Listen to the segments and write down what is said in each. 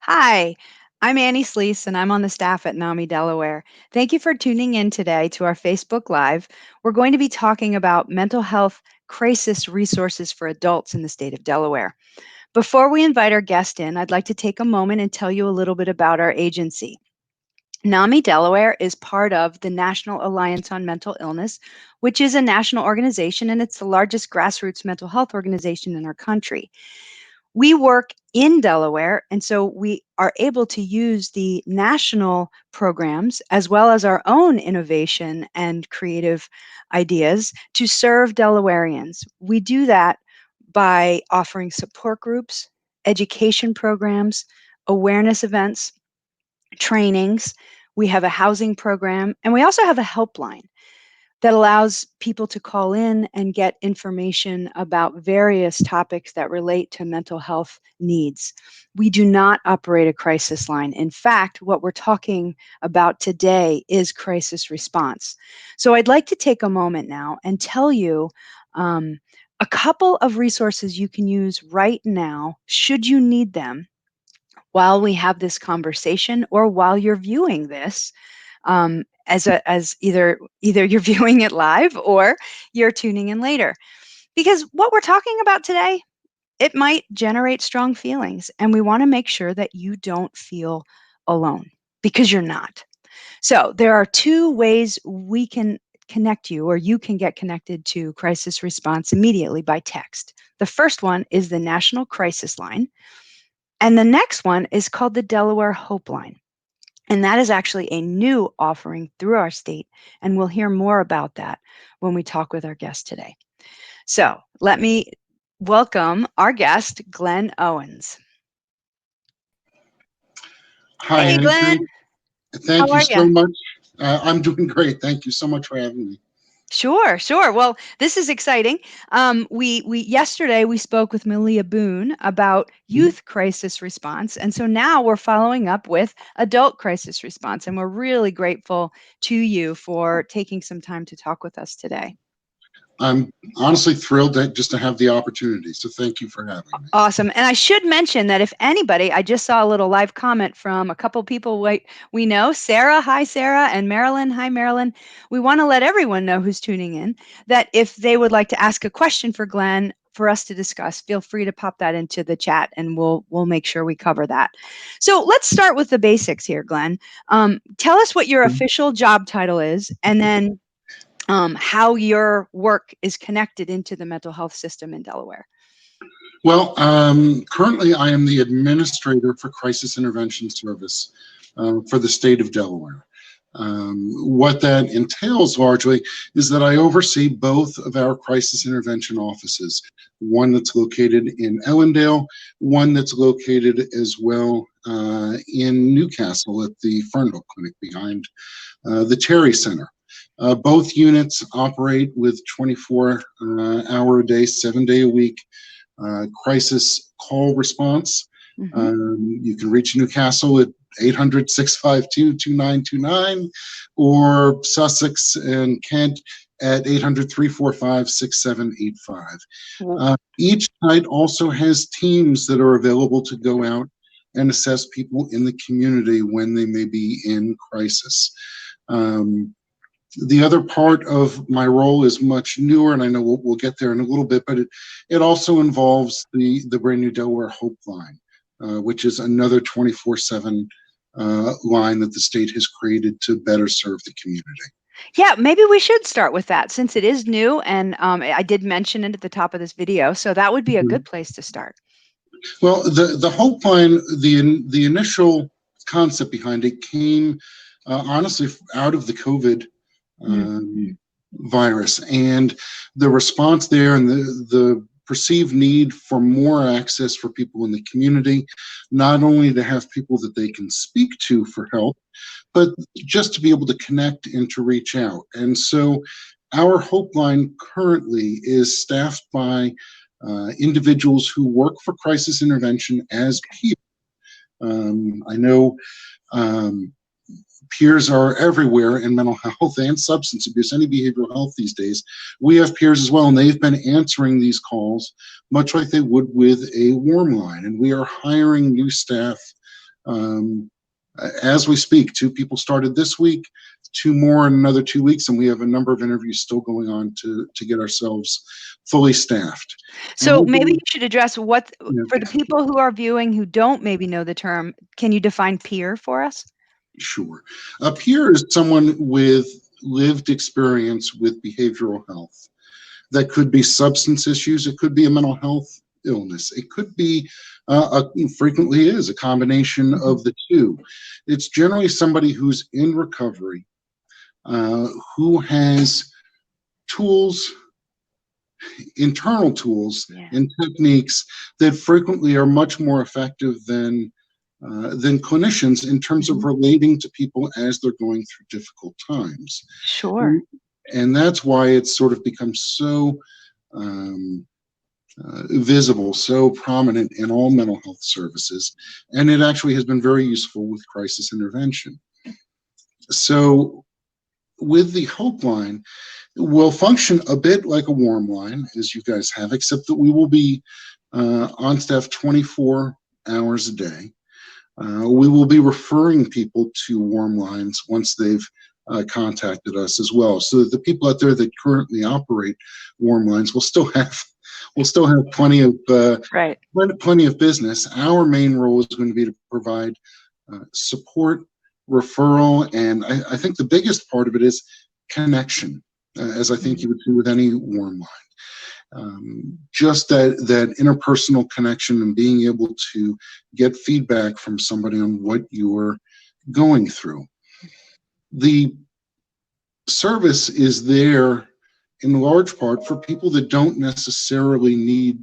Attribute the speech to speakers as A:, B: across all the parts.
A: Hi, I'm Annie Sleece, and I'm on the staff at NAMI Delaware. Thank you for tuning in today to our Facebook Live. We're going to be talking about mental health crisis resources for adults in the state of Delaware. Before we invite our guest in, I'd like to take a moment and tell you a little bit about our agency. NAMI Delaware is part of the National Alliance on Mental Illness, which is a national organization, and it's the largest grassroots mental health organization in our country. We work in Delaware, and so we are able to use the national programs as well as our own innovation and creative ideas to serve Delawareans. We do that by offering support groups, education programs, awareness events, trainings. We have a housing program, and we also have a helpline that allows people to call in and get information about various topics that relate to mental health needs. We do not operate a crisis line. In fact, what we're talking about today is crisis response. So I'd like to take a moment now and tell you a couple of resources you can use right now, should you need them, while we have this conversation or while you're viewing this, as either you're viewing it live or you're tuning in later. Because what we're talking about today, it might generate strong feelings, and we want to make sure that you don't feel alone, because you're not. So there are two ways we can connect you, or you can get connected to crisis response immediately by text. The first one is the National Crisis Line, and the next one is called the Delaware Hope Line. And that is actually a new offering through our state. And we'll hear more about that when we talk with our guest today. So let me welcome our guest, Glenn Owens.
B: Hi,
A: Hey,
B: Annie.
A: Glenn. How
B: Thank you
A: are
B: so
A: you?
B: much. I'm doing great. Thank you so much for having me.
A: Sure, sure. Well, this is exciting. We yesterday we spoke with Malia Boone about youth crisis response, and so now we're following up with adult crisis response, and we're really grateful to you for taking some time to talk with us today.
B: I'm honestly thrilled just to have the opportunity. So thank you for having me.
A: Awesome. And I should mention that if anybody, I just saw a little live comment from a couple people we know, Sarah, hi Sarah, and Marilyn, hi Marilyn. We want to let everyone know who's tuning in that if they would like to ask a question for Glenn for us to discuss, feel free to pop that into the chat, and we'll make sure we cover that. So let's start with the basics here, Glenn. Tell us what your official job title is, and then how your work is connected into the mental health system in Delaware.
B: Well, currently I am the administrator for Crisis Intervention Service for the state of Delaware. What that entails largely is that I oversee both of our crisis intervention offices, one that's located in Ellendale, one that's located as well in Newcastle at the Fernville Clinic behind the Terry Center. Both units operate with 24-hour a day, 7-day a week crisis call response. You can reach Newcastle at 800-652-2929 or Sussex and Kent at 800-345-6785. Each site also has teams that are available to go out and assess people in the community when they may be in crisis. The other part of my role is much newer, and I know we'll get there in a little bit, but it also involves the brand new Delaware Hope Line, which is another 24/7 line that the state has created to better serve the community.
A: Yeah, maybe we should start with that since it is new, and I did mention it at the top of this video, so that would be a good place to start.
B: Well, the Hope Line, the initial concept behind it came honestly out of the COVID virus, and the response there and the perceived need for more access for people in the community, not only to have people that they can speak to for help, but just to be able to connect and to reach out. And so our Hope Line currently is staffed by individuals who work for crisis intervention as peers. I know peers are everywhere in mental health and substance abuse, any behavioral health these days. We have peers as well, and they've been answering these calls much like they would with a warm line. And we are hiring new staff Um, as we speak, 2 people started this week, 2 more in another 2 weeks, and we have a number of interviews still going on to get ourselves fully staffed. And
A: So
B: we'll
A: maybe you
B: be,
A: should address what,
B: you know,
A: for the people who are viewing who don't maybe know the term, can you define peer for us?
B: sure. A peer is someone with lived experience with behavioral health. That could be substance issues. It could be a mental health illness. It could be, frequently is, a combination
A: Mhm.
B: of the two. It's generally somebody who's in recovery, who has tools, internal tools,
A: Yeah.
B: and techniques that frequently are much more effective than clinicians in terms of
A: Mhm.
B: relating to people as they're going through difficult times.
A: Sure.
B: And, and that's why it's sort of become so um, visible, so prominent in all mental health services, and it actually has been very useful with crisis intervention. So, with the Hope Line, will function a bit like a warm line, as you guys have, except that we will be on staff 24 hours a day. We will be referring people to warm lines once they've contacted us as well, so that the people out there that currently operate warm lines will still have
A: Right.
B: plenty of business. Our main role is going to be to provide support, referral, and I think the biggest part of it is connection, as I think
A: Mhm.
B: you would see with any warm line. Just that interpersonal connection and being able to get feedback from somebody on what you're going through. The service is there in large part for people that don't necessarily need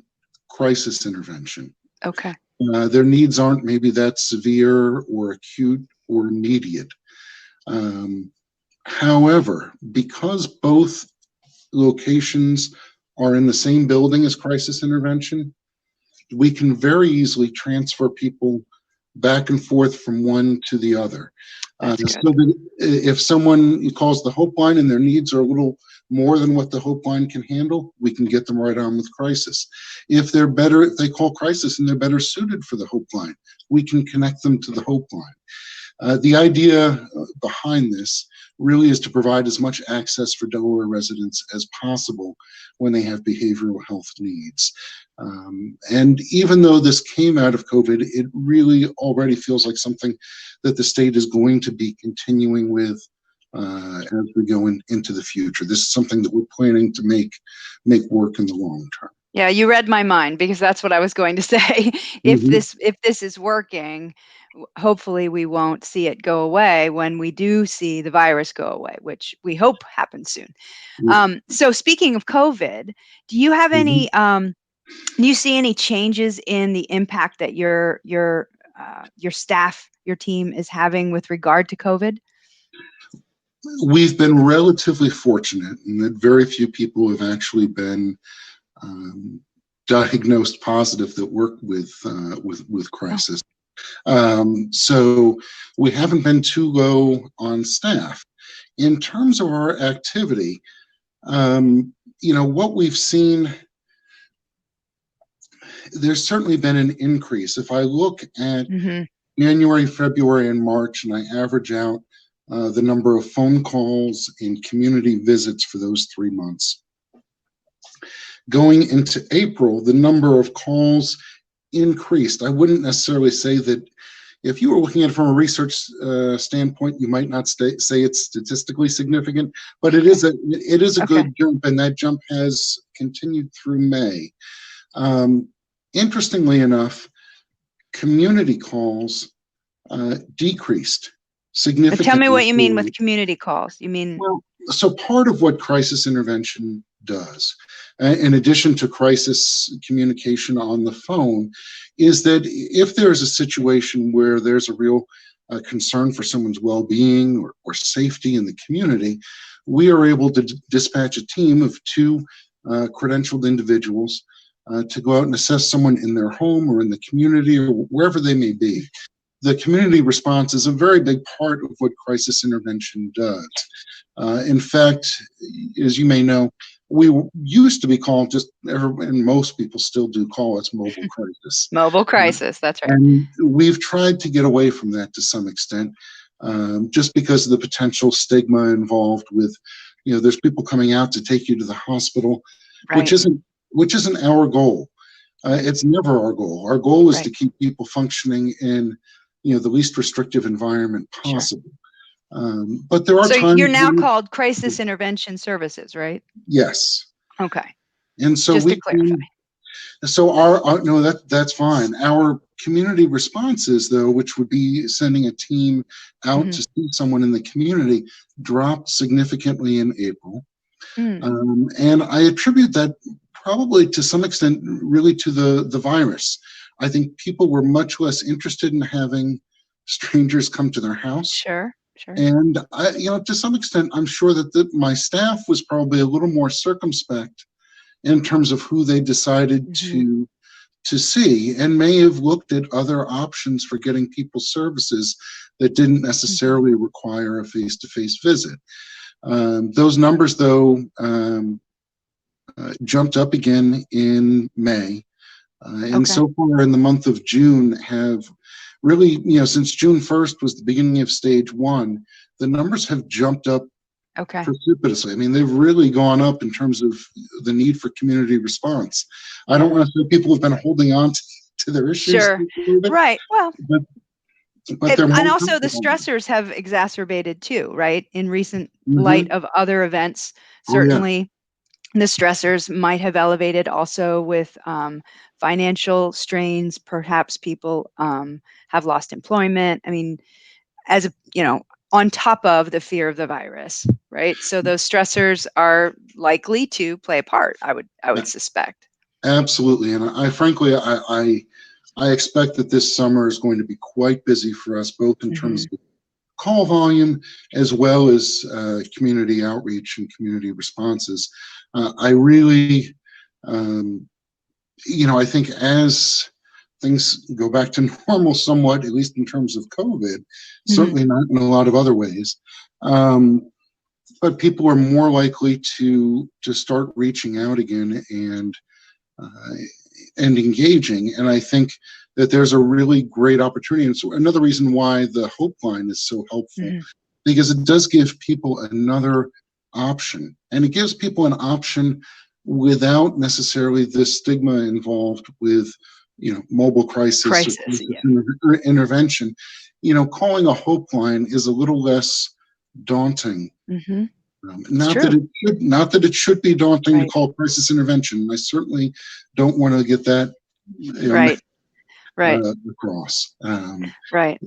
B: crisis intervention.
A: Okay.
B: Their needs aren't maybe that severe or acute or immediate. Um, However, because both locations are in the same building as crisis intervention, we can very easily transfer people back and forth from one to the other.
A: That's
B: So
A: good.
B: that if someone calls the Hope Line and their needs are a little more than what the Hope Line can handle, we can get them right on with crisis. If they call crisis and they're better suited for the Hope Line, we can connect them to the Hope Line. The idea behind this really is to provide as much access for Delaware residents as possible when they have behavioral health needs. And even though this came out of COVID, it really already feels like something that the state is going to be continuing with as we go into the future. This is something that we're planning to make work in the long term.
A: Yeah, you read my mind because that's what I was going to say.
B: Mhm.
A: If this is working, hopefully we won't see it go away when we do see the virus go away, which we hope happens soon. So speaking of COVID, do you have
B: Mhm.
A: any do you see any changes in the impact that your staff, your team is having with regard to COVID?
B: We've been relatively fortunate in that very few people have actually been um, diagnosed positive that work with
A: Oh,
B: crisis. So we haven't been too low on staff. In terms of our activity, what we've seen, there's certainly been an increase. If I look at
A: mhm.
B: January, February, and March, and I average out the number of phone calls and community visits for those 3 months. Going into April, the number of calls increased. I wouldn't necessarily say that if you were looking at it from a research standpoint, you might not say it's statistically significant, but it
A: Okay.
B: is a
A: Okay.
B: good jump, and that jump has continued through May. Um, Interestingly enough, community calls decreased
A: Now tell me
B: significantly.
A: what you mean with community calls. You mean
B: Well, so part of what crisis intervention does, in addition to crisis communication on the phone, is that if there's a situation where there's a real concern for someone's well-being or safety in the community, we are able to dispatch a team of 2 credentialed individuals to go out and assess someone in their home or in the community or wherever they may be. The community response is a very big part of what crisis intervention does. In fact, as you may know, we used to be called and most people still do call us mobile crisis.
A: Mobile crisis, that's right.
B: And we've tried to get away from that to some extent, just because of the potential stigma involved with, there's people coming out to take you to the hospital, which
A: Right,
B: isn't our goal. It's never our goal. Our goal is to
A: right,
B: keep people functioning in, the least restrictive environment
A: sure.
B: possible. But there are
A: So you're
B: times
A: now
B: when,
A: called Crisis Intervention Services, right?
B: yes,
A: Okay,
B: and so
A: just to
B: we
A: clarify.
B: can. So our no, that's fine. Our community responses, though, which would be sending a team out
A: Hmm.
B: to see someone in the community, dropped significantly in April.
A: Mm,
B: And I attribute that probably to some extent really to the virus. I think people were much less interested in having strangers come to their house.
A: sure, sure.
B: And to some extent, I'm sure that my staff was probably a little more circumspect in terms of who they decided
A: Hmm.
B: to see, and may have looked at other options for getting people services that didn't
A: Hmm.
B: necessarily require a face-to-face visit. Those numbers, though, jumped up again in May, and
A: Okay,
B: so far in the month of June have really, since June 1st was the beginning of stage one, the numbers have jumped up
A: okay.
B: precipitously. I mean, they've really gone up in terms of the need for community response. I don't
A: Yeah,
B: want to say people have been holding on to their issues
A: sure.
B: a little bit,
A: Right. Well,
B: but they're
A: and
B: more
A: also the
B: comfortable.
A: stressors have exacerbated too, right? In recent light
B: Mm-hmm.
A: of other events,
B: Oh yeah,
A: certainly the stressors might have elevated also with financial strains. Perhaps people have lost employment. I mean, as a, on top of the fear of the virus, right? So those stressors are likely to play a part, I would suspect.
B: absolutely. And I frankly, I expect that this summer is going to be quite busy for us, both in
A: Hmm.
B: terms of call volume as well as community outreach and community responses. I really, um, I think as things go back to normal somewhat, at least in terms of COVID,
A: Hmm.
B: certainly not in a lot of other ways. Um, but people are more likely to start reaching out again uh, and engaging. And I think that there's a really great opportunity. And so another reason why the Hope Line is so helpful,
A: Hmm.
B: because it does give people another option, and it gives people an option without necessarily the stigma involved with, mobile crisis or
A: Crisis,
B: crisis
A: yeah.
B: intervention. Calling a Hope Line is a little less daunting.
A: Hmm. It's
B: Not that
A: true.
B: it should be daunting to
A: Right,
B: call crisis intervention. I certainly don't want to get that,
A: right, right,
B: across,
A: right.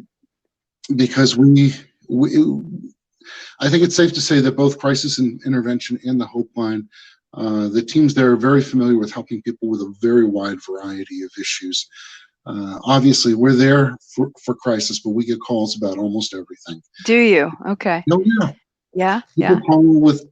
B: because we, I think it's safe to say that both crisis and intervention and the Hope Line, the teams there are very familiar with helping people with a very wide variety of issues. Obviously, we're there for crisis, but we get calls about almost everything.
A: Do you? Okay.
B: No, yeah,
A: Yeah,
B: people
A: yeah.
B: call with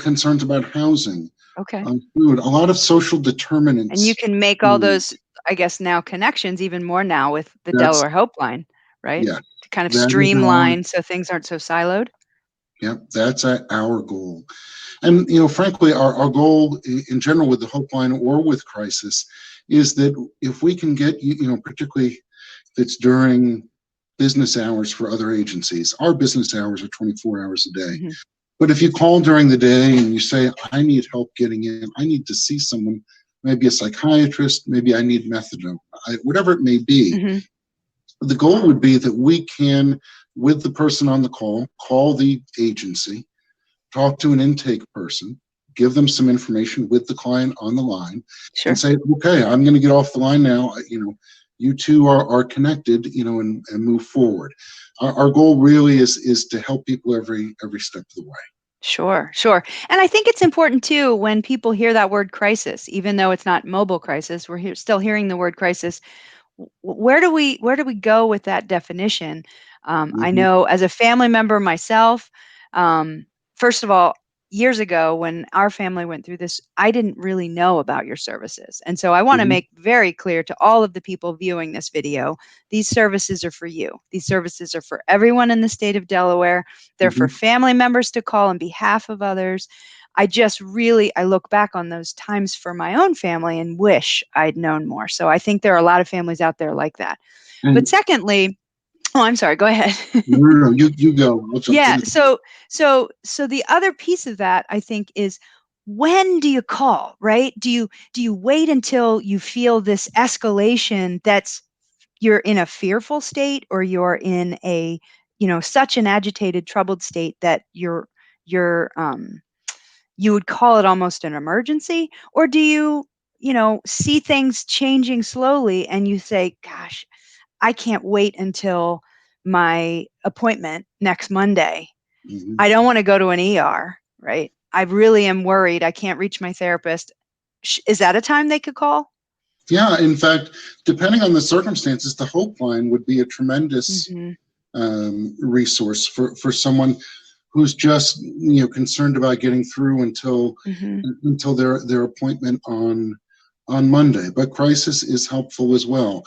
B: concerns about housing,
A: Okay.
B: food, a lot of social
A: And you
B: determinants.
A: can make all those, I guess, now connections even more now with the
B: That's
A: Delaware Hope Line, right?
B: Yeah,
A: To kind of
B: that is
A: streamline so things aren't so siloed.
B: that's our goal. And frankly, our goal in general with the Hope Line or with crisis is that if we can get particularly if it's during business hours for other agencies, our business hours are 24 hours a day.
A: Hmm.
B: But if you call during the day and you say, I need help getting in, I need to see someone, maybe a psychiatrist, maybe I need methadone, whatever it may be,
A: Hmm.
B: the goal would be that we can, with the person on the call the agency, talk to an intake person, give them some information with the client on the line, and
A: Sure.
B: say, okay, I'm going to get off the line now. You two are connected, and move forward. Our goal really is to help people every step of the way.
A: Sure, sure. And I think it's important too when people hear that word crisis, even though it's not mobile crisis, still hearing the word crisis. Where do we go with that definition? I
B: Mhm,
A: know as a family member myself, um, first of all, years ago when our family went through this, I didn't really know about your services. And so I want to
B: mhm,
A: make very clear to all of the people viewing this video, these services are for you. These services are for everyone in the state of Delaware. They're for
B: mhm.
A: family members to call on behalf of others. I look back on those times for my own family and wish I'd known more. So I think there are a lot of families out there like that. But
B: And
A: secondly, oh, I'm sorry, go ahead.
B: no, you go. I'll jump
A: Yeah,
B: in.
A: so the other piece of that I think is, when do you call, right? Do you wait until you feel this escalation, that's you're in a fearful state, or you're in a, such an agitated, troubled state that you're you would call it almost an emergency? Or do you see things changing slowly and you say, gosh, I can't wait until my appointment next Monday.
B: Mhm.
A: I don't want to go to an ER, right? I really am worried. I can't reach my therapist. Is that a time they could call?
B: Yeah, in fact, depending on the circumstances, the Hope Line would be a tremendous
A: Mm-hmm.
B: resource for someone who's just concerned about getting through
A: Mm-hmm.
B: until their appointment on Monday. But crisis is helpful as well.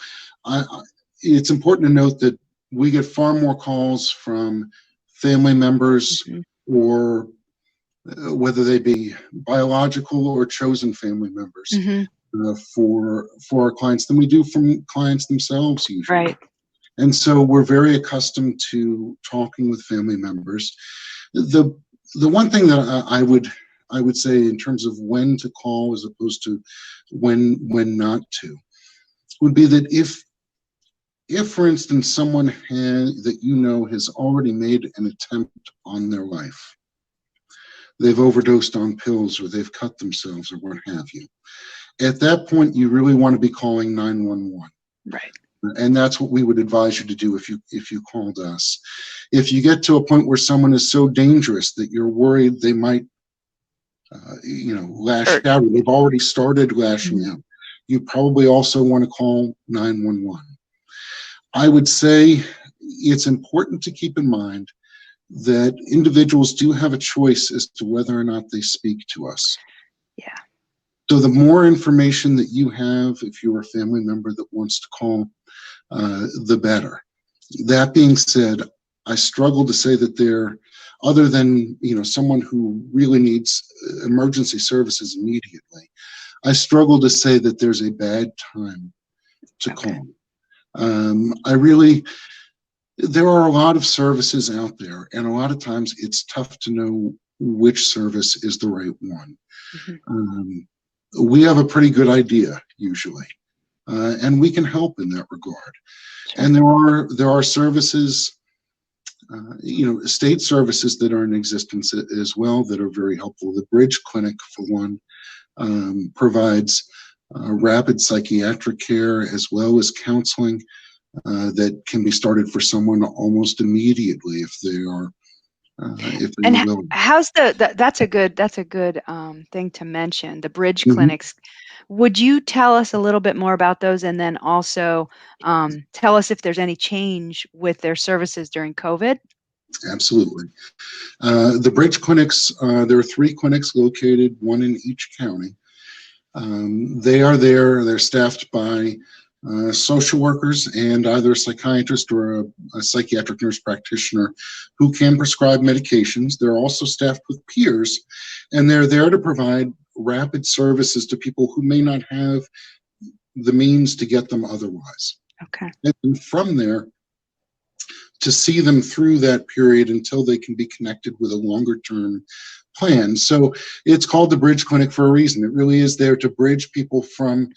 B: It's important to note that we get far more calls from family members,
A: Mm-hmm.
B: or whether they be biological or chosen family members,
A: Mm-hmm.
B: for our clients than we do from clients themselves usually.
A: Right.
B: And so we're very accustomed to talking with family members. The the one thing that I would say in terms of when to call as opposed to when not to, would be that if for instance someone has already made an attempt on their life, they've overdosed on pills or they've cut themselves or what have you, at that point you really want to be calling 911.
A: Right.
B: And that's what we would advise you to do if you called us. If you get to a point where someone is so dangerous that you're worried they might lash
A: Hurt.
B: out, or they've already started lashing
A: Mhm.
B: out, you probably also want to call 911. I would say it's important to keep in mind that individuals do have a choice as to whether or not they speak to us.
A: Yeah.
B: So the more information that you have, if you're a family member that wants to call, the better. That being said, I struggle to say that other than someone who really needs emergency services immediately, I struggle to say that there's a bad time to
A: Okay.
B: call. There are a lot of services out there, and a lot of times it's tough to know which service is the right one.
A: Mhm.
B: Um, we have a pretty good idea usually, and we can help in that regard.
A: Sure.
B: And there are services, state services that are in existence as well that are very helpful. The Bridge Clinic, for one, provides rapid psychiatric care as well as counseling that can be started for someone almost immediately if they are
A: And
B: willing.
A: how's that's a good thing to mention, the bridge
B: Mhm.
A: clinics. Would you tell us a little bit more about those, and then also tell us if there's any change with their services during COVID?
B: Absolutely. The Bridge Clinics, there are 3 clinics located, one in each county. They're staffed by social workers and either a psychiatrist or a psychiatric nurse practitioner who can prescribe medications. They're also staffed with peers, and they're there to provide rapid services to people who may not have the means to get them otherwise.
A: Okay.
B: And from there, to see them through that period until they can be connected with a longer term plan. So it's called the Bridge Clinic for a reason. It really is there to bridge people from,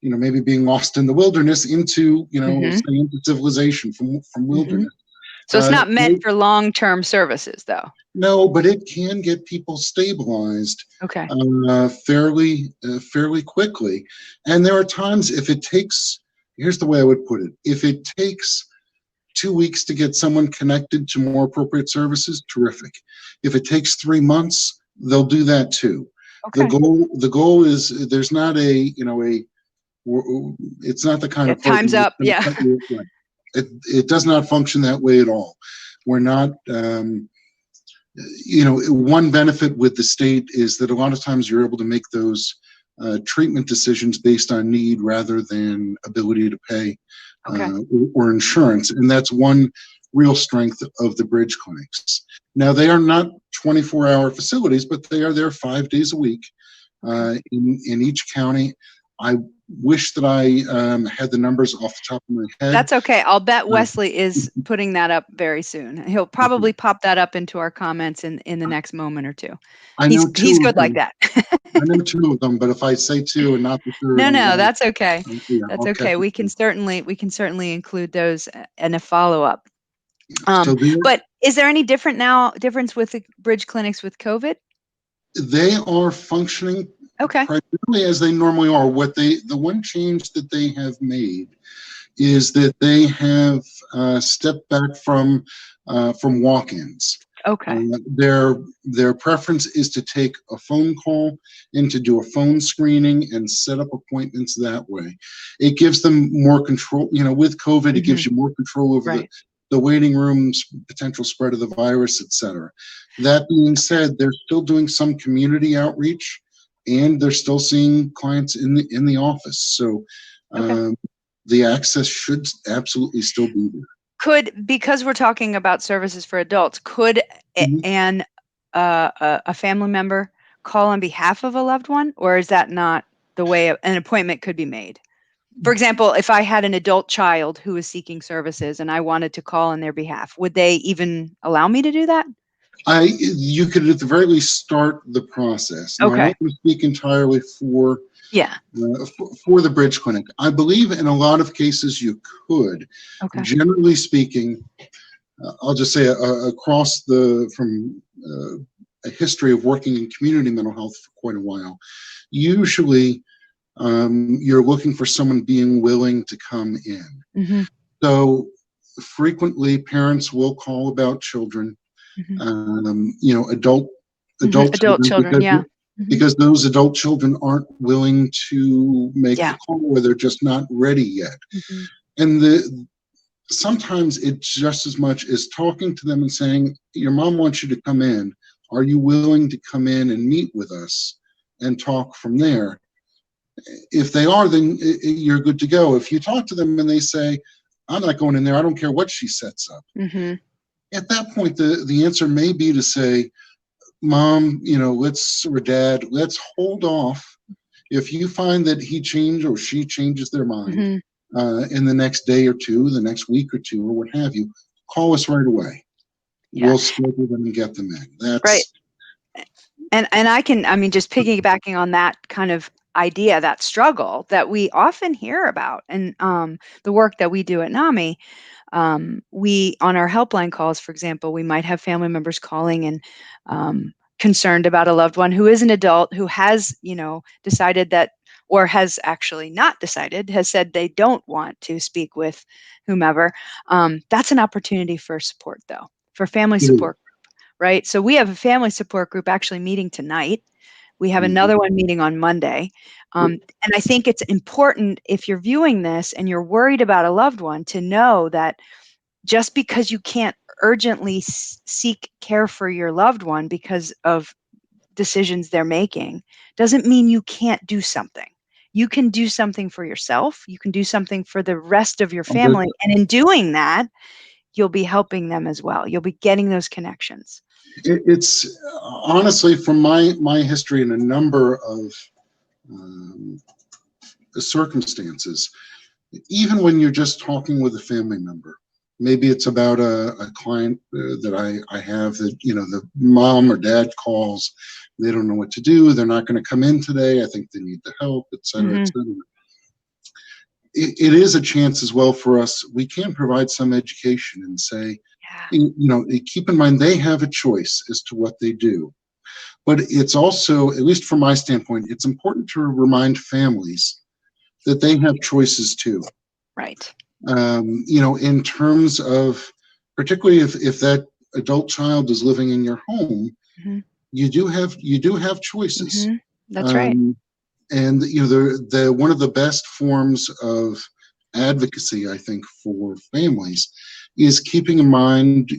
B: maybe being lost in the wilderness into,
A: Hmm.
B: say, into civilization from
A: Hmm.
B: wilderness.
A: So it's not meant
B: No,
A: for long-term services, though.
B: no, but it can get people stabilized
A: Okay.
B: fairly quickly. And there are times if it takes, here's the way I would put it, if it takes 2 weeks to get someone connected to more appropriate services, terrific. If it takes 3 months, they'll do that too. The
A: Okay.
B: goal is there's not it's not the kind
A: Yeah,
B: of
A: time's
B: program that's
A: up.
B: going to
A: Yeah.
B: cut you off. It does not function that way at all. We're not, one benefit with the state is that a lot of times you're able to make those treatment decisions based on need rather than ability to pay
A: Okay.
B: or insurance. And that's one real strength of the Bridge Clinics. Now, they are not 24-hour facilities, but they are there 5 days a week in each county. I wish that I had the numbers off the top of my head.
A: That's okay. I'll bet Wesley is putting that up very soon. He'll probably pop that up into our comments in the next moment or two. He's good like that.
B: I know 2 of them, but if I say 2 and not the third,
A: no, that's okay.
B: yeah,
A: That's okay. We can certainly include those in a follow-up. But is there any difference with the bridge clinics with COVID?
B: They are functioning primarily as they normally are. The one change that they have made is that they have stepped back from walk-ins. Their preference is to take a phone call and to do a phone screening and set up appointments that way. It gives them more control. With COVID, it gives you more control over the waiting rooms, potential spread of the virus, etc. That being said, they're still doing some community outreach, and they're still seeing clients in the office. So the access should absolutely still be there.
A: Because we're talking about services for adults, could a family member call on behalf of a loved one, or is that not the way an appointment could be made? For example, if I had an adult child who was seeking services and I wanted to call on their behalf, would they even allow me to do that?
B: You could at the very least start the process. Now, I don't want to speak entirely for the bridge clinic. I believe in a lot of cases you could. Generally speaking, I'll just say across from a history of working in community mental health for quite a while, usually you're looking for someone being willing to come in. So frequently parents will call about children, adult children, because those adult children aren't willing to make the call, or they're just not ready yet. And sometimes it's just as much as talking to them and saying, your mom wants you to come in. Are you willing to come in and meet with us and talk from there? If they are, then you're good to go. If you talk to them and they say, I'm not going in there, I don't care what she sets up. At that point, the answer may be to say, Mom, or Dad, let's hold off. If you find that he changed or she changes their mind in the next day or two, the next week or two, or what have you, call us right away. We'll schedule them and get them in. That's
A: right. And just piggybacking on that kind of idea, that struggle that we often hear about, and the work that we do at NAMI, we, on our helpline calls, for example, we might have family members calling and concerned about a loved one who is an adult who has, decided that, or has actually not decided, has said they don't want to speak with whomever. That's an opportunity for support, though, for family support group, right? So we have a family support group actually meeting tonight. We have another one meeting on Monday. And I think it's important, if you're viewing this and you're worried about a loved one, to know that just because you can't urgently seek care for your loved one because of decisions they're making, doesn't mean you can't do something. You can do something for yourself. You can do something for the rest of your family. And in doing that, you'll be helping them as well. You'll be getting those connections.
B: It's honestly, from my history in a number of circumstances, even when you're just talking with a family member, maybe it's about a client that I have that, the mom or dad calls, they don't know what to do, they're not going to come in today, I think they need the help, et cetera, et cetera. It is a chance as well for us. We can provide some education and say, keep in mind they have a choice as to what they do. But it's also, at least from my standpoint, it's important to remind families that they have choices too.
A: Right.
B: In terms of, particularly if that adult child is living in your home, you do have choices.
A: That's right.
B: And the one of the best forms of advocacy, I think, for families is keeping in mind,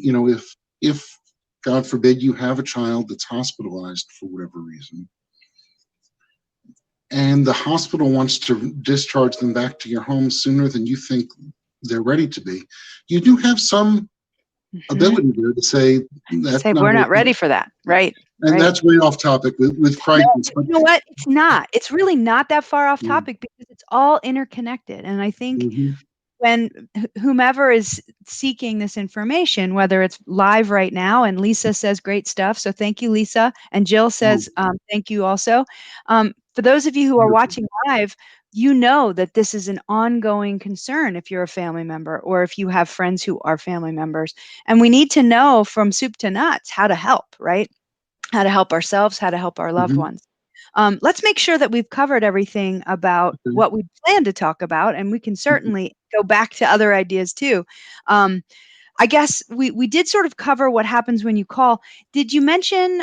B: if God forbid you have a child that's hospitalized for whatever reason, and the hospital wants to discharge them back to your home sooner than you think they're ready to be, you do have some
A: Hmm.
B: ability there to say that's
A: Say
B: not
A: we're not
B: okay.
A: ready for that. Right.
B: And
A: Right.
B: that's way off topic with
A: No,
B: crisis, but
A: you know what? It's not. It's really not that far off
B: mm,
A: topic because it's all interconnected. And I think
B: mhm.
A: when whomever is seeking this information, whether it's live right now, and Lisa says great stuff. So thank you, Lisa. And Jill
B: Oh,
A: says thank you also. For those of you who are
B: wonderful.
A: watching live, you know that this is an ongoing concern if you're a family member or if you have friends who are family members. And we need to know from soup to nuts how to help, right? How to help ourselves, how to help our loved
B: Mhm.
A: ones. Let's make sure that we've covered everything about
B: Okay.
A: what we plan to talk about, and we can certainly go back to other ideas too. Um, I guess we did sort of cover what happens when you call. Did you mention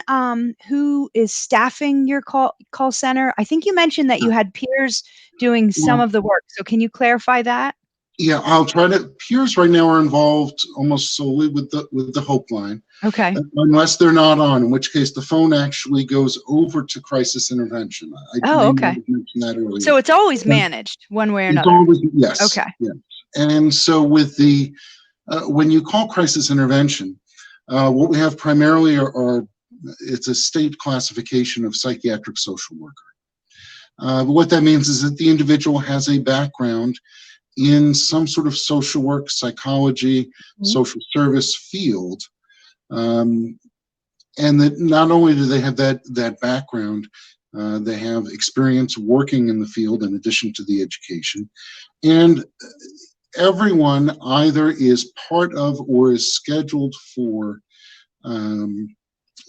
A: who is staffing your call center? I think you mentioned that you had peers doing some
B: Well,
A: of the work. So can you clarify that?
B: yeah, I'll try to. Peers right now are involved almost solely with the Hope Line,
A: Okay.
B: unless they're not on, in which case the phone actually goes over to crisis intervention. I
A: Oh,
B: may not
A: okay.
B: have mentioned that earlier.
A: So it's always
B: But
A: managed one way or
B: it's
A: another.
B: always yes,
A: Okay.
B: yes. And so with the when you call crisis intervention, what we have primarily are it's a state classification of psychiatric social worker. But what that means is that the individual has a background in some sort of social work, psychology,
A: Mhm.
B: social service field, um, and that not only do they have that background, they have experience working in the field in addition to the education, and everyone either is part of or is scheduled for um,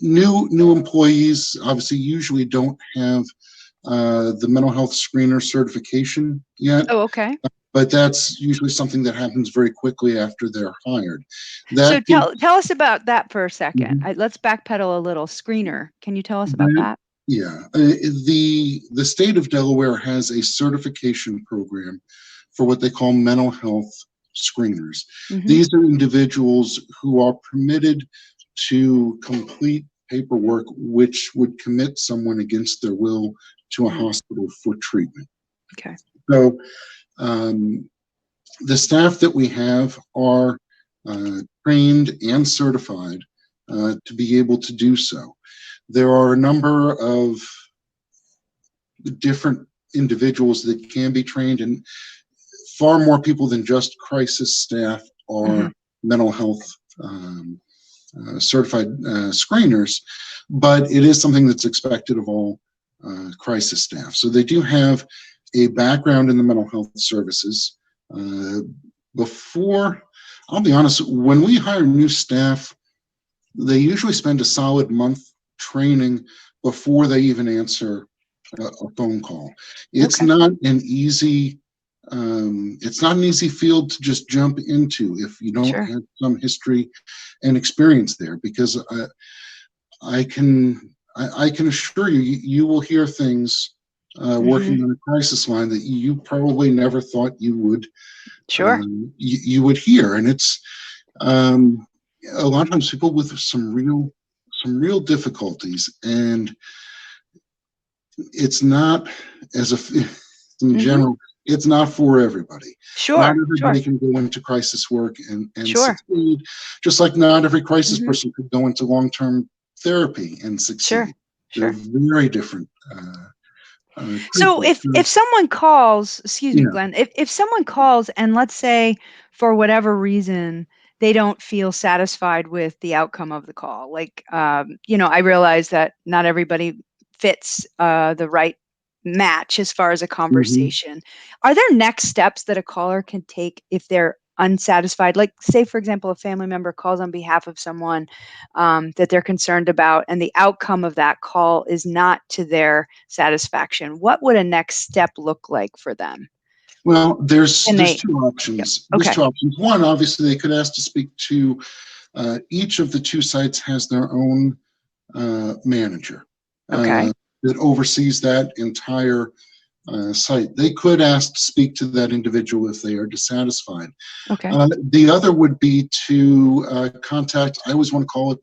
B: new employees. Obviously, usually don't have the mental health screener certification yet,
A: Oh, okay.
B: but that's usually something that happens very quickly after they're hired.
A: So
B: That gives,
A: tell us about that for a second.
B: mhm,
A: Let's backpedal a little. Screener. Can you tell us about
B: that,
A: that?
B: yeah, the state of Delaware has a certification program for what they call mental health screeners.
A: Hmm.
B: These are individuals who are permitted to complete paperwork which would commit someone against their will to a
A: Mm.
B: hospital for treatment.
A: Okay.
B: So um, the staff that we have are trained and certified to be able to do so. There are a number of different individuals that can be trained, and far more people than just crisis staff
A: Hmm.
B: are mental health certified screeners, but it is something that's expected of all crisis staff. So they do have a background in the mental health services. Uh, Before, I'll be honest, when we hire new staff, they usually spend a solid month training before they even answer a phone call. It's
A: Okay.
B: not an easy it's not an easy field to just jump into if you don't
A: Sure.
B: have some history and experience there, because I can assure you, you will hear things
A: Hmm.
B: working on a crisis line that you probably never thought
A: Sure.
B: you would hear. And it's um, a lot of times people with some real difficulties, and it's not as a in
A: Hmm.
B: general, it's not for everybody. Not
A: Sure. Sure.
B: everybody can go into crisis work and
A: Sure.
B: succeed, just like not every crisis
A: Hmm.
B: person could go into long-term therapy and
A: Sure.
B: succeed. They're
A: Sure.
B: very different
A: So
B: creatures. So,
A: if someone calls, excuse me,
B: yeah.
A: Glenn, if someone calls and let's say for whatever reason they don't feel satisfied with the outcome of the call, like I realize that not everybody fits the right match as far as a
B: Mhm.
A: conversation. Are there next steps that a caller can take if they're unsatisfied? Like, say, for example, a family member calls on behalf of someone that they're concerned about, and the outcome of that call is not to their satisfaction. What would a next step look like for them?
B: Well,
A: And
B: there's
A: they,
B: two
A: yep.
B: options. There's
A: Okay.
B: two options. One, obviously, they could ask to speak to each of the two sites has their own manager
A: Okay.
B: uh, that oversees that entire site. They could ask to speak to that individual if they are dissatisfied.
A: Okay.
B: The other would be to contact. I always want to call it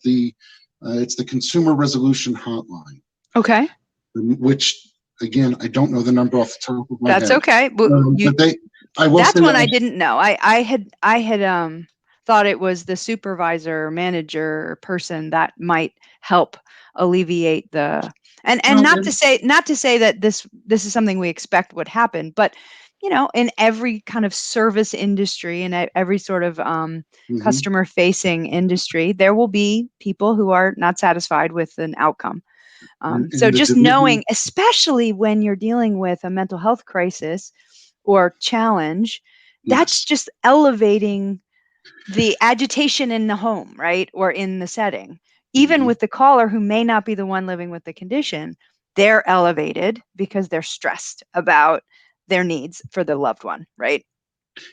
B: it's the Consumer Resolution Hotline,
A: Okay.
B: which again I don't know the number off the top of my
A: That's
B: head,
A: okay.
B: but they. I will
A: That's
B: say
A: one I
B: that.
A: didn't know. I had thought it was the supervisor or manager or person that might help alleviate the, and
B: Well,
A: not to say that this is something we expect would happen, but in every kind of service industry and every sort of
B: mhm.
A: customer facing industry, there will be people who are not satisfied with an outcome. So
B: And the
A: just
B: division,
A: knowing, especially when you're dealing with a mental health crisis or challenge, that's
B: yes.
A: just elevating the agitation in the home, right? Or in the setting. Even
B: Mhm.
A: with the caller who may not be the one living with the condition, they're elevated because they're stressed about their needs for the loved one, right?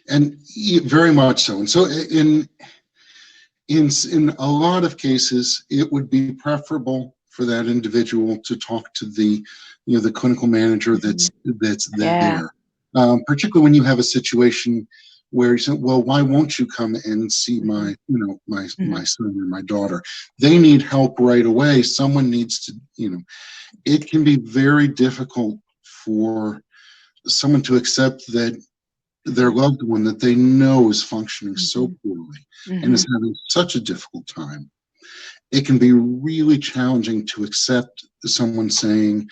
B: And very much so. And so in a lot of cases, it would be preferable for that individual to talk to the clinical manager
A: Mhm.
B: that's
A: Yeah.
B: there. Particularly when you have a situation where you say, well, why won't you come and see my,
A: Mhm.
B: my
A: Mhm.
B: son or my daughter? They need help right away. Someone needs to, it can be very difficult for someone to accept that their
A: Mhm.
B: loved one that they know is functioning so
A: Mhm.
B: poorly and is
A: Mhm.
B: having such a difficult time. It can be really challenging to accept someone saying,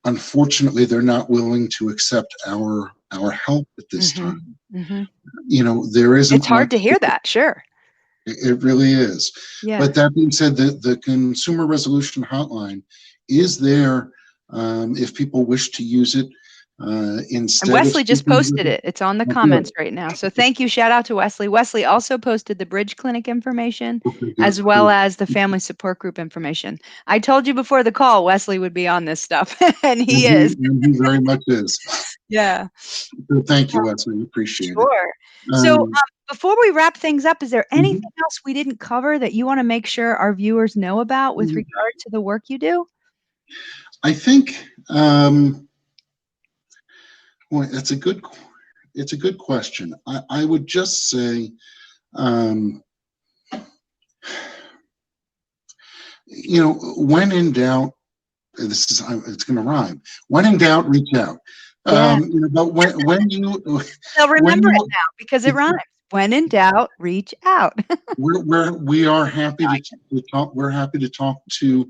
B: unfortunately, they're not willing to accept our help at this
A: Mhm.
B: time.
A: Mhm.
B: There
A: It's
B: isn't
A: hard
B: much.
A: to hear that, sure.
B: It really is.
A: Yeah.
B: But that being said, the Consumer Resolution Hotline is there if people wish to use it
A: And
B: instead of
A: Wesley just
B: speaking with
A: posted it. It's on the
B: a good.
A: comments right now. So thank you. Shout out to Wesley. Wesley also posted the Bridge Clinic information
B: Okay,
A: as well
B: good.
A: as the family support group information. I told you before the call Weslly would be on this stuff, and he is.
B: And he very much is.
A: Yeah.
B: So thank you, Wesley. Appreciate it.
A: Sure. So,
B: Um,
A: before we wrap things up, is there anything
B: mhm,
A: else we didn't cover that you want to make sure our viewers know about with
B: mhm.
A: regard to the work you do?
B: I think well, it's a good question. I would just say, um, when in doubt, it's going to rhyme. When in doubt, reach out.
A: Yeah.
B: But when you
A: They'll
B: when
A: remember it
B: you
A: now because it rhymes. When in doubt, reach out.
B: we are happy to talk. We're happy to talk to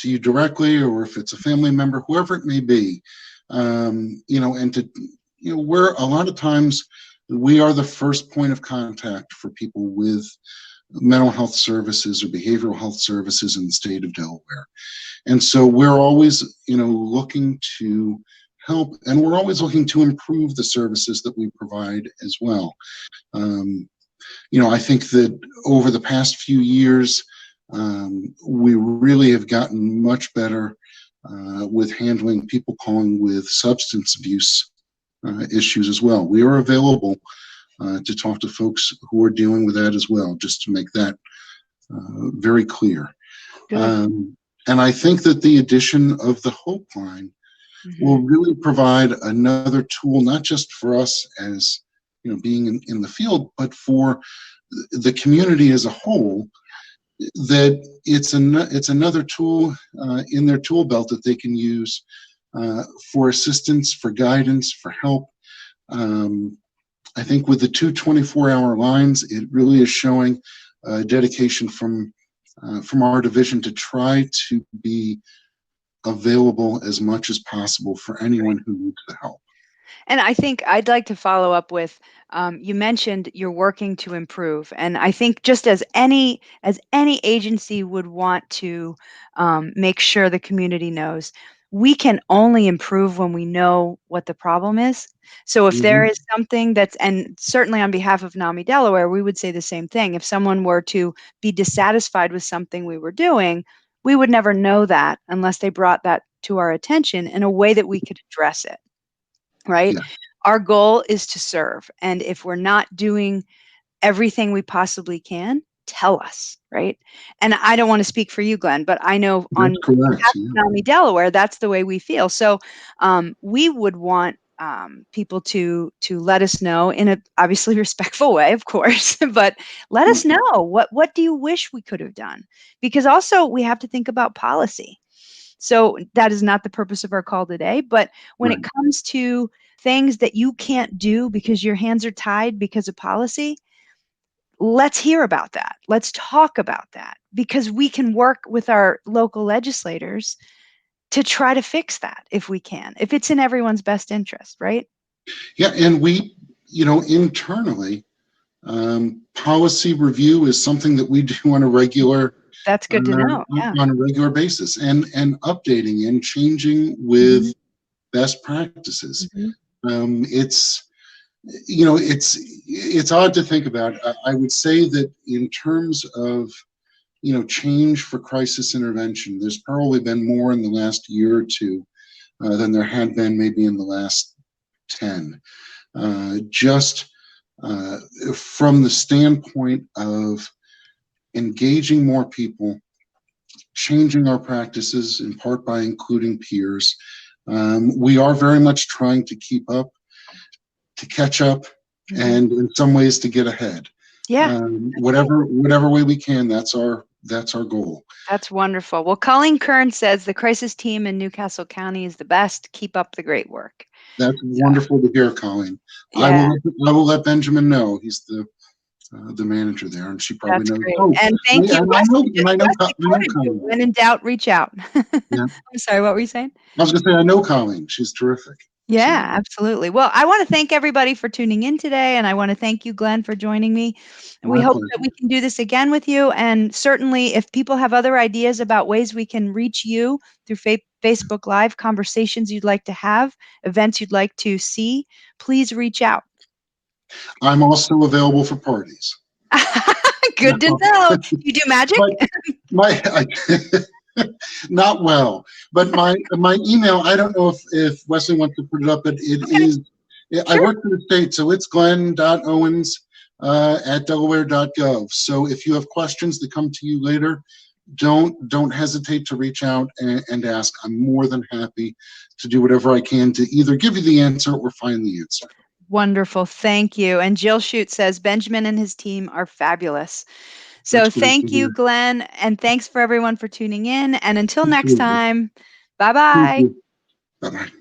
B: you directly, or if it's a family member, whoever it may be. And to we're a lot of times we are the first point of contact for people with mental health services or behavioral health services in the state of Delaware. And so we're always, looking to help, and we're always looking to improve the services that we provide as well. Um, I think that over the past few years, we really have gotten much better with handling people calling with substance abuse issues as well. We are available to talk to folks who are dealing with that as well, just to make that very clear.
A: Good.
B: Um, and I think that the addition of the Hope Line will
A: Mhm.
B: really provide another tool, not just for us as being in the field, but for the community as a whole. That it's another tool in their tool belt that they can use for assistance, for guidance, for help. Um, I think with the two 24-hour lines, it really is showing dedication from our division to try to be available as much as possible for anyone who needs the help.
A: And I think I'd like to follow up with, you mentioned you're working to improve, and I think just as any agency would want to make sure the community knows, we can only improve when we know what the problem is. So if there
B: Mhm.
A: is something that's, and certainly on behalf of NAMI Delaware, we would say the same thing. If someone were to be dissatisfied with something we were doing, we would never know that unless they brought that to our attention in a way that we could address it, right?
B: Yeah,
A: Our goal is to serve. And if we're not doing everything we possibly can, tell us, right? And I don't want to speak for you, Glenn, but I know on
B: that's correct.
A: behalf of
B: Yeah.
A: NAMI Delaware, that's the way we feel. So we would want people to let us know in a obviously respectful way, of course, but let us know what do you wish we could have done? Because also we have to think about policy. So that is not the purpose of our call today. But when it
B: Right.
A: comes to things that you can't do because your hands are tied because of policy, let's hear about that. Let's talk about that because we can work with our local legislators to try to fix that if we can, if it's in everyone's best interest, right?
B: Yeah, and we, internally, policy review is something that we do on a regular
A: That's good to know. Yeah.
B: on a regular basis, and updating and changing
A: Hmm.
B: with best practices.
A: Hmm.
B: It's it's odd to think about. I would say that in terms of change for crisis intervention, there's probably been more in the last year or two than there had been maybe in the last 10. Just from the standpoint of engaging more people, changing our practices in part by including peers. We are very much trying to keep up, to catch up,
A: Hmm.
B: and in some ways to get ahead.
A: Yeah, that's it.
B: Whatever way we can, that's our goal.
A: That's wonderful. Well, Colleen Kern says the crisis team in Newcastle County is the best. Keep up the great work.
B: That's
A: So,
B: wonderful to hear, Colleen.
A: yeah,
B: I will let Benjamin know. He's the manager there, and she probably
A: that's
B: knows.
A: great.
B: Oh,
A: And
B: and
A: thank you.
B: I know,
A: Wesley
B: I know
A: quoted you.
B: Colleen.
A: When in doubt, reach out.
B: Yeah,
A: I'm sorry, what were you saying?
B: I was gonna say I know Colleen. She's terrific. So
A: Yeah, absolutely. Well, I want to thank everybody for tuning in today, and I want to thank you, Glenn, for joining me. And we
B: my
A: hope that
B: pleasure.
A: we can do this again with you. And certainly, if people have other ideas about ways we can reach you through Facebook Live, conversations you'd like to have, events you'd like to see, please reach out.
B: I'm also available for parties.
A: Good to know. You do magic?
B: But my not well, but my email. I don't know if Wesley wants to put it up, but it
A: Okay,
B: is. I
A: sure.
B: work for the state, so it's glenn.owens at delaware.gov. So if you have questions that come to you later, don't hesitate to reach out and ask. I'm more than happy to do whatever I can to either give you the answer or find the answer.
A: Wonderful. Thank you. And Jill Shute says Benjamin and his team are fabulous.
B: That's
A: So
B: great to
A: thank you,
B: hear.
A: Glenn, and thanks for everyone for tuning in. And until next
B: Absolutely.
A: time, bye
B: Thank
A: bye.
B: you. Bye bye.